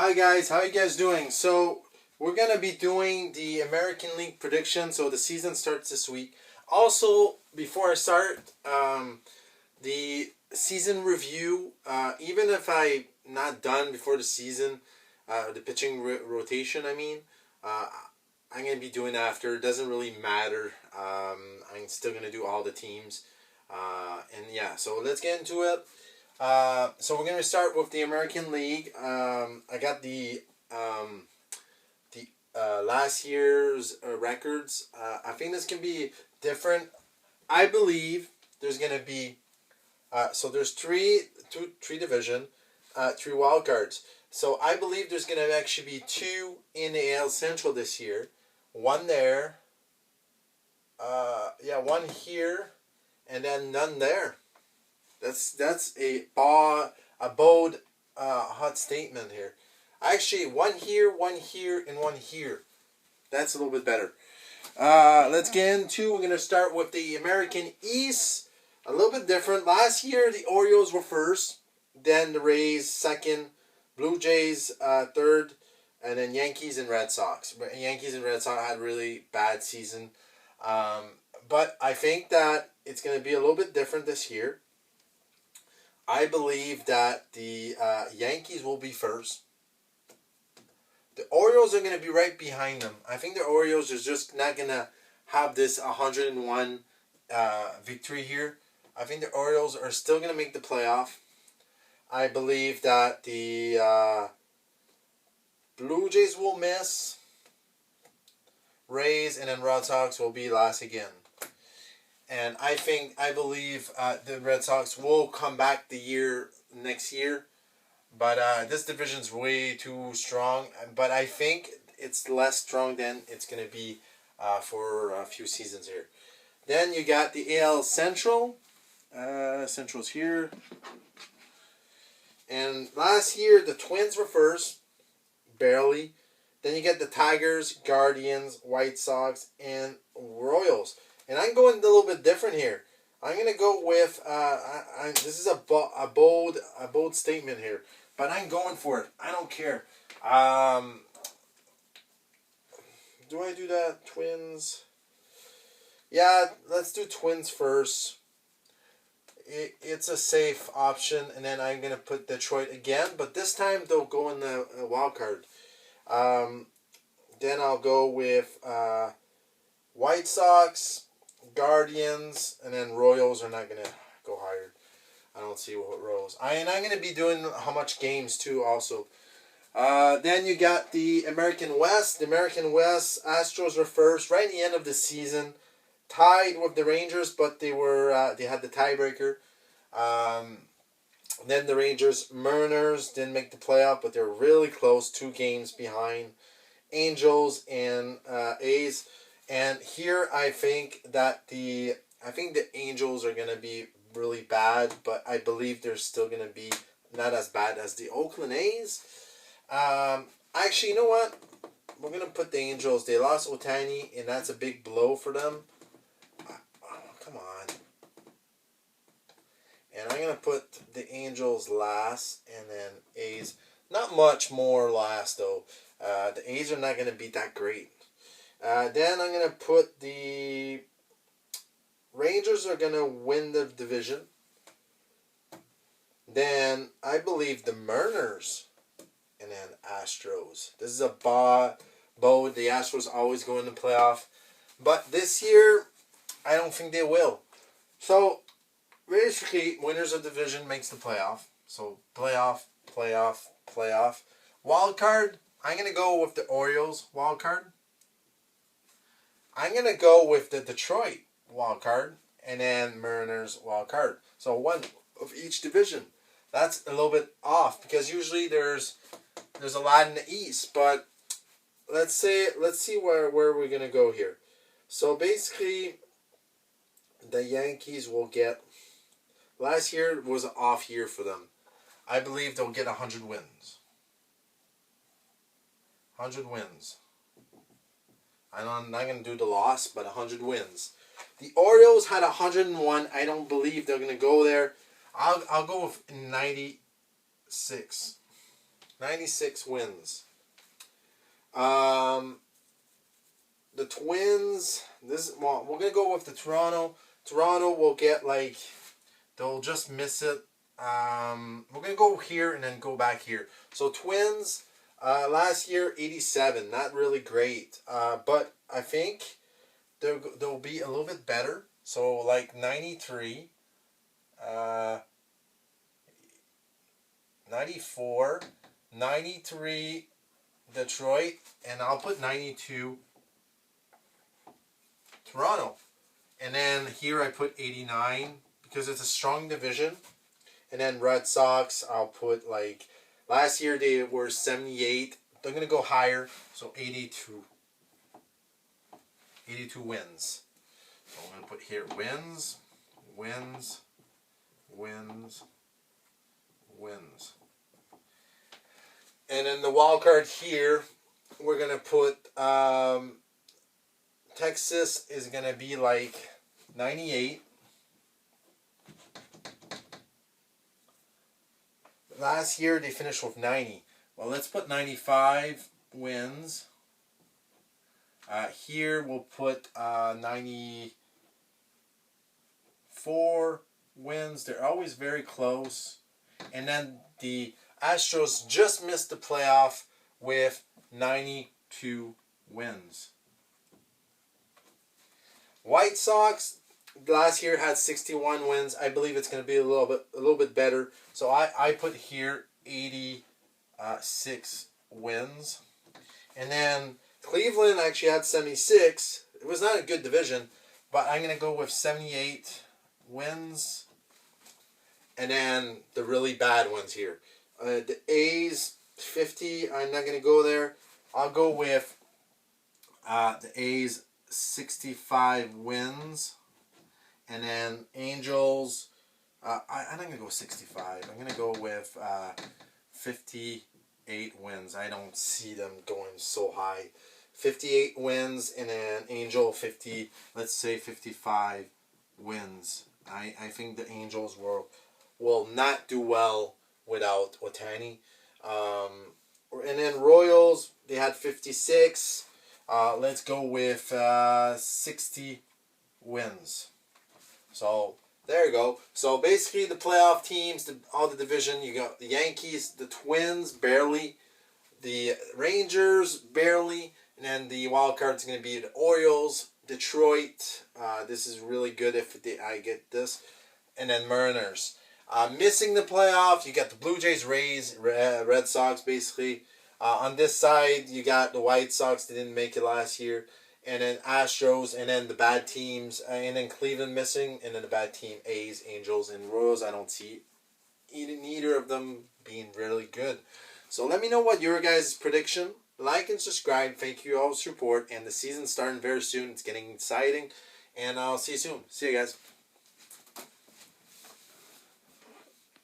Hi guys, how you guys doing? So we're gonna be doing the American League prediction. So the season starts this week. Also, before I start, the season review. Even if I not done before the season, the pitching rotation. Uh, I'm gonna be doing after. It doesn't really matter. I'm still gonna do all the teams. And yeah, so let's get into it. So we're gonna start with the American League. I got the last year's records. I think this can be different. I believe there's gonna be so there's three division, three wild cards. So I believe there's gonna actually be two in the AL Central this year. One there. One here, and then none there. That's a bold hot statement here. Actually, one here, and one here. That's a little bit better. Let's get into. We're gonna start with the American East. A little bit different. Last year, the Orioles were first, then the Rays second, Blue Jays third, and then Yankees and Red Sox. Yankees and Red Sox had a really bad season, but I think that it's gonna be a little bit different this year. I believe that the Yankees will be first. The Orioles are going to be right behind them. I think the Orioles are just not going to have this 101 victory here. I think the Orioles are still going to make the playoff. I believe that the Blue Jays will miss. Rays and then Red Sox will be last again. And I believe the Red Sox will come back next year. But this division's way too strong. But I think it's less strong than it's going to be for a few seasons here. Then you got the AL Central. Central's here. And last year, the Twins were first. Barely. Then you get the Tigers, Guardians, White Sox, and Royals. And I'm going a little bit different here. I'm gonna go with this is a bold statement here, but I'm going for it. I don't care. Do I do that? Twins. Yeah, let's do Twins first. It's a safe option, and then I'm gonna put Detroit again, but this time they'll go in the wild card. Then I'll go with White Sox, Guardians, and then Royals are not going to go higher. I don't see what Royals. I'm going to be doing how much games too also. Then you got the American West. The American West, Astros were first right at the end of the season. Tied with the Rangers, but they had the tiebreaker. Then the Rangers, Mariners didn't make the playoff, but they were really close, 2 games behind Angels and A's. And here I think the Angels are gonna be really bad, but I believe they're still gonna be not as bad as the Oakland A's. Actually, you know what? We're gonna put the Angels. They lost Ohtani, and that's a big blow for them. Come on. And I'm gonna put the Angels last, and then A's. Not much more last though. The A's are not gonna be that great. Then I'm going to put the Rangers are going to win the division. Then I believe the Mariners and then Astros. This is a bold. The Astros always go in the playoff. But this year, I don't think they will. So, basically, winners of division makes the playoff. So, playoff. Wild card, I'm going to go with the Orioles wild card. I'm going to go with the Detroit wild card and then Mariners wild card. So one of each division. That's a little bit off because usually there's a lot in the East, but let's see where we're going to go here. So basically the Yankees will get, last year was an off year for them. I believe they'll get 100 wins. 100 wins. I'm not going to do the loss, but 100 wins. The Orioles had 101. I don't believe they're going to go there. I'll go with 96. 96 wins. The Twins, well, we're going to go with the Toronto. Toronto will get like, they'll just miss it. We're going to go here and then go back here. So Twins, last year 87, not really great. But I think they'll be a little bit better. So like 93, 94, 93 Detroit, and I'll put 92 Toronto. And then here I put 89 because it's a strong division. And then Red Sox, I'll put like, last year they were 78. They're going to go higher, so 82. 82 wins. So I'm going to put here wins, wins, wins, wins. And then the wild card here, we're going to put, Texas is going to be like 98. Last year they finished with 90. Well, let's put 95 wins. Here we'll put 94 wins. They're always very close. And then the Astros just missed the playoff with 92 wins. White Sox last year had 61 wins. I believe it's going to be a little bit better. So I put here 86 wins. And then Cleveland actually had 76. It was not a good division, but I'm going to go with 78 wins. And then the really bad ones here. The A's, 50. I'm not going to go there. I'll go with the A's, 65 wins. And then Angels, I'm not going to go 65. I'm going to go with 58 wins. I don't see them going so high. 58 wins, and then Angel 50, let's say 55 wins. I think the Angels will not do well without Ohtani. And then Royals, they had 56. Let's go with 60 wins. So there you go. So basically the playoff teams, all the division, you got the Yankees, the Twins, barely. The Rangers, barely. And then the wild card is going to be the Orioles, Detroit. This is really good if I get this. And then Mariners. Missing the playoff, you got the Blue Jays, Rays, Red Sox, basically. On this side, you got the White Sox. They didn't make it last year. And then Astros, and then the bad teams. And then Cleveland missing. And then the bad team, A's, Angels, and Royals. I don't see neither of them being really good. So let me know what your guys' prediction. Like and subscribe. Thank you all for support. And the season's starting very soon. It's getting exciting. And I'll see you soon. See you guys.